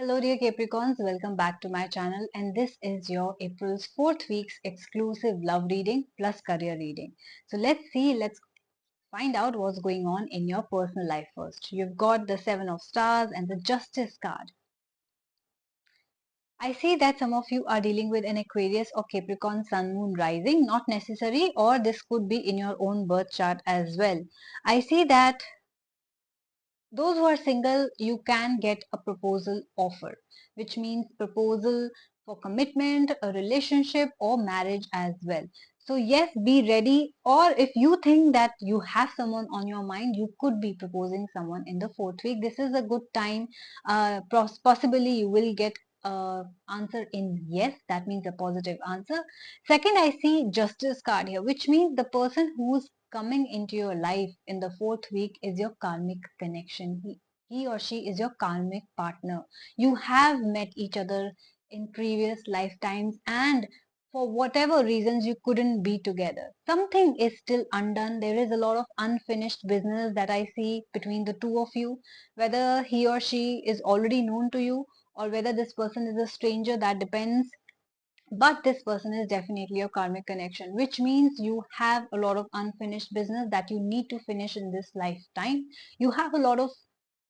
Hello dear Capricorns, welcome back to my channel, and this is your April's 4th week's exclusive love reading plus career reading. So let's find out what's going on in your personal life first. You've got the 7 of stars and the Justice card. I see that some of you are dealing with an Aquarius or Capricorn Sun Moon rising, not necessary, or this could be in your own birth chart as well. I see that those who are single, you can get a proposal offer, which means proposal for commitment, a relationship, or marriage as well. So, yes, be ready. Or if you think that you have someone on your mind, you could be proposing someone in the 4th week. This is a good time. Possibly, you will get answer in yes, that means a positive answer. Second, I see Justice card here, which means the person who's coming into your life in the 4th week is your karmic connection. He or she is your karmic partner. You have met each other in previous lifetimes, and for whatever reasons you couldn't be together. Something is still undone. There is a lot of unfinished business that I see between the two of you. Whether he or she is already known to you or whether this person is a stranger, that depends, but this person is definitely a karmic connection, which means you have a lot of unfinished business that you need to finish in this lifetime. You have a lot of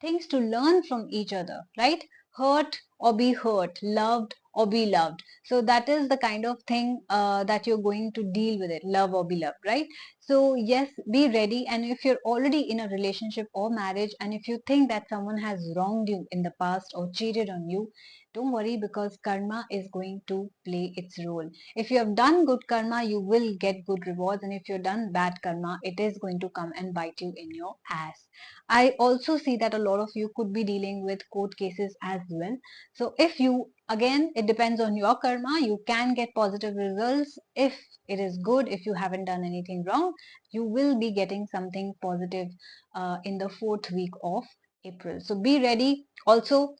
things to learn from each other, right? Hurt or be hurt, loved or be loved. So that is the kind of thing that you're going to deal with it, love or be loved, right? So yes, be ready. And if you're already in a relationship or marriage, and if you think that someone has wronged you in the past or cheated on you, don't worry, because karma is going to play its role. If you have done good karma, you will get good rewards, and if you've done bad karma, it is going to come and bite you in your ass. I also see that a lot of you could be dealing with court cases as well. So if you, again, it depends on your karma, you can get positive results. If it is good, if you haven't done anything wrong, you will be getting something positive in the 4th week of April. So be ready. Also,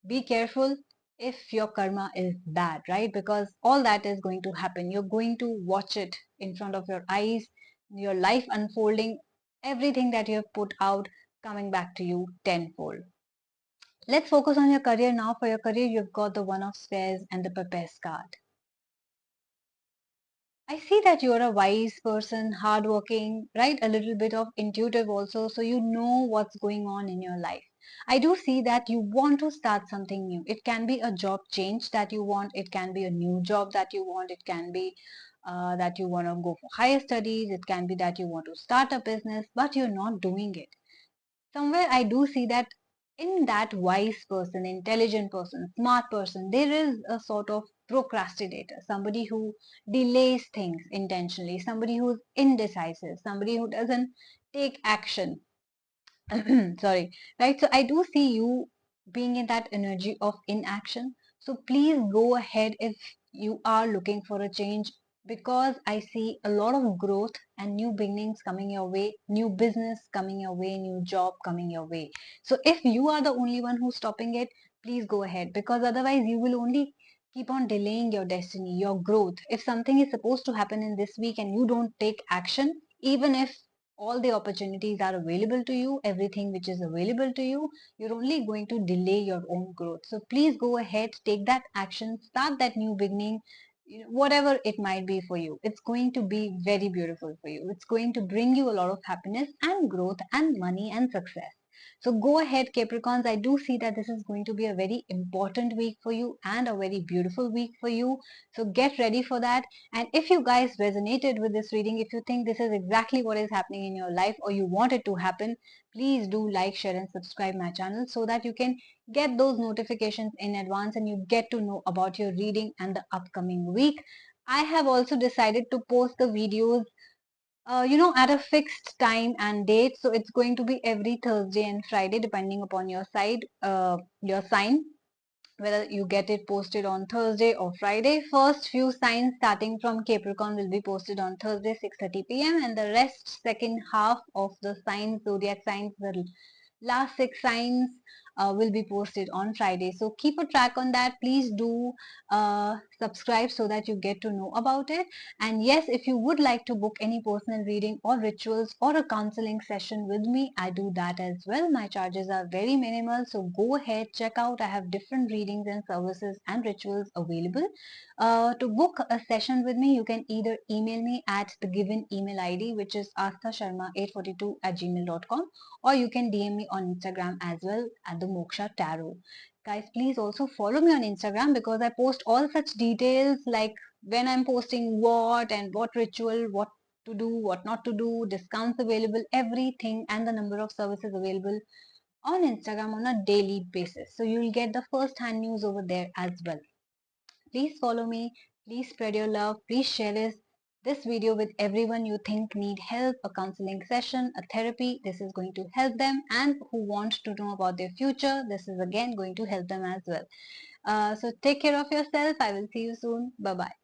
be careful if your karma is bad, right? Because all that is going to happen. You're going to watch it in front of your eyes, your life unfolding, everything that you have put out coming back to you tenfold. Let's focus on your career now. For your career, you've got the One of Spades and the Purpose card. I see that you're a wise person, hardworking, right? A little bit of intuitive also, so you know what's going on in your life. I do see that you want to start something new. It can be a job change that you want, it can be a new job that you want, it can be that you want to go for higher studies, it can be that you want to start a business, but you're not doing it. Somewhere I do see that in that wise person, intelligent person, smart person, there is a sort of procrastinator, somebody who delays things intentionally, somebody who's indecisive, somebody who doesn't take action. Sorry, right? So I do see you being in that energy of inaction. So please go ahead if you are looking for a change, because I see a lot of growth and new beginnings coming your way, new business coming your way, new job coming your way. So if you are the only one who's stopping it, please go ahead, because otherwise you will only keep on delaying your destiny, your growth. If something is supposed to happen in this week and you don't take action, even if all the opportunities are available to you, everything which is available to you, you're only going to delay your own growth. So please go ahead, take that action, start that new beginning, whatever it might be for you. It's going to be very beautiful for you. It's going to bring you a lot of happiness and growth and money and success. So go ahead, Capricorns. I do see that this is going to be a very important week for you and a very beautiful week for you. So get ready for that. And if you guys resonated with this reading, if you think this is exactly what is happening in your life or you want it to happen, please do like, share and subscribe my channel so that you can get those notifications in advance and you get to know about your reading and the upcoming week. I have also decided to post the videos at a fixed time and date. So it's going to be every Thursday and Friday, depending upon your your sign, whether you get it posted on Thursday or Friday. First few signs starting from Capricorn will be posted on Thursday 6:30 p.m. and the rest, second half of the signs, zodiac signs, the last 6 signs will be posted on Friday. So keep a track on that. Please do subscribe so that you get to know about it. And yes, if you would like to book any personal reading or rituals or a counseling session with me, I do that as well. My charges are very minimal. So go ahead, check out. I have different readings and services and rituals available. To book a session with me, you can either email me at the given email ID, which is asthasharma842@gmail.com, or you can DM me on Instagram as well at the Moksha Tarot. Guys, please also follow me on Instagram because I post all such details like when I'm posting what and what ritual, what to do, what not to do, discounts available, everything, and the number of services available on Instagram on a daily basis. So you'll get the first hand news over there as well. Please follow me. Please spread your love. Please share this video with everyone you think need help, a counseling session, a therapy. This is going to help them, and who want to know about their future. This is again going to help them as well. So take care of yourself. I will see you soon. Bye bye.